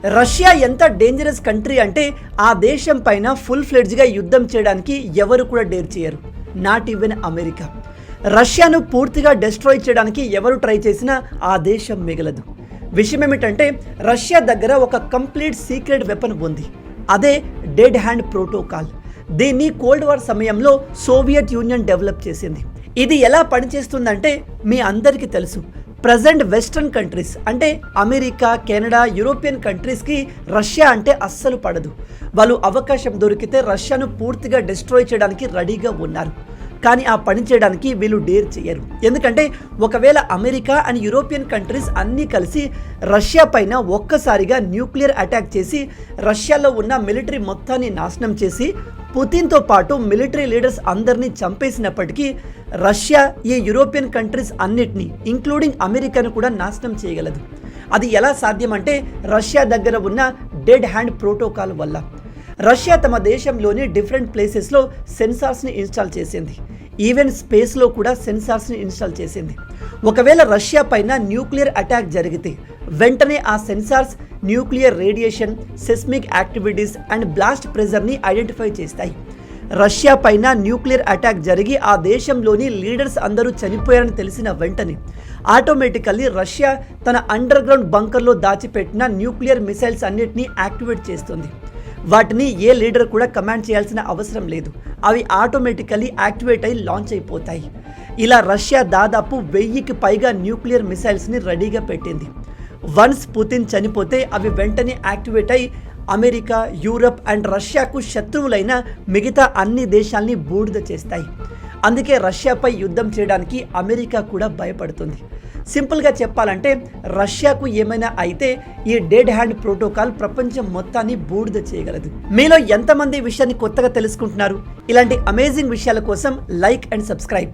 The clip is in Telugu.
రష్యా ఎంత డేంజరస్ కంట్రీ అంటే ఆ దేశం పైన ఫుల్ ఫ్లెడ్జ్గా యుద్ధం చేయడానికి ఎవరు కూడా డేర్ చేయరు, నాట్ ఈవెన్ అమెరికా. రష్యాను పూర్తిగా డెస్ట్రాయ్ చేయడానికి ఎవరు ట్రై చేసినా ఆ దేశం మిగలదు. విషయం ఏమిటంటే రష్యా దగ్గర ఒక కంప్లీట్ సీక్రెట్ వెపన్ ఉంది, అదే డెడ్ హ్యాండ్ ప్రోటోకాల్. దీన్ని కోల్డ్ వార్ సమయంలో సోవియట్ యూనియన్ డెవలప్ చేసింది. ఇది ఎలా పనిచేస్తుందంటే మీ అందరికీ తెలుసు, ప్రజెంట్ వెస్ట్రన్ కంట్రీస్ అంటే అమెరికా, కెనడా, యూరోపియన్ కంట్రీస్కి రష్యా అంటే అస్సలు పడదు. వాళ్ళు అవకాశం దొరికితే రష్యాను పూర్తిగా డిస్ట్రాయ్ చేయడానికి రెడీగా ఉన్నారు. కానీ ఆ పని చేయడానికి వీళ్ళు డేర్ చేయరు. ఎందుకంటే ఒకవేళ అమెరికా అండ్ యూరోపియన్ కంట్రీస్ అన్నీ కలిసి రష్యా పైన ఒక్కసారిగా న్యూక్లియర్ అటాక్ చేసి రష్యాలో ఉన్న మిలిటరీ మొత్తాన్ని నాశనం చేసి పుతిన్తో పాటు మిలిటరీ లీడర్స్ అందరినీ చంపేసినప్పటికీ రష్యా ఈ యూరోపియన్ కంట్రీస్ అన్నిటినీ ఇంక్లూడింగ్ అమెరికాను కూడా నాశనం చేయగలదు. అది ఎలా సాధ్యమంటే రష్యా దగ్గర ఉన్న డెడ్ హ్యాండ్ ప్రోటోకాల్ వల్ల. రష్యా తమ దేశంలోని డిఫరెంట్ ప్లేసెస్లో సెన్సార్స్ని ఇన్స్టాల్ చేసింది, ఈవెన్ స్పేస్లో కూడా సెన్సార్స్ని ఇన్స్టాల్ చేసింది. ఒకవేళ రష్యా పైన న్యూక్లియర్ అటాక్ జరిగితే వెంటనే ఆ sensors nuclear radiation, seismic activities and blast ప్రెజర్ని ఐడెంటిఫై చేస్తాయి. రష్యా పైన న్యూక్లియర్ అటాక్ జరిగి ఆ దేశంలోని లీడర్స్ అందరూ చనిపోయారని తెలిసిన వెంటనే ఆటోమేటికల్లీ రష్యా తన అండర్ గ్రౌండ్ బంకర్లో దాచిపెట్టిన న్యూక్లియర్ మిసైల్స్ అన్నిటినీ యాక్టివేట్ చేస్తుంది. వాటిని ఏ లీడర్ కూడా కమాండ్ చేయాల్సిన అవసరం లేదు, అవి ఆటోమేటికల్లీ యాక్టివేట్ అయి లాంచ్ అయిపోతాయి. ఇలా రష్యా దాదాపు 1000కి పైగా న్యూక్లియర్ మిసైల్స్ని రెడీగా పెట్టింది. వన్స్ పుతిన్ చనిపోతే అవి వెంటనే యాక్టివేట్ అయి అమెరికా, యూరప్ అండ్ రష్యాకు శత్రువులైన మిగతా అన్ని దేశాల్ని బూడిద చేస్తాయి. అందుకే రష్యాపై యుద్ధం చేయడానికి అమెరికా కూడా భయపడుతుంది. సింపుల్గా చెప్పాలంటే రష్యాకు ఏమైనా అయితే ఈ డెడ్ హ్యాండ్ ప్రోటోకాల్ ప్రపంచం మొత్తాన్ని బూడిద చేయగలదు. మీలో ఎంతమంది ఈ విషయాన్ని కొత్తగా తెలుసుకుంటున్నారు? ఇలాంటి అమేజింగ్ విషయాల కోసం లైక్ అండ్ సబ్స్క్రైబ్.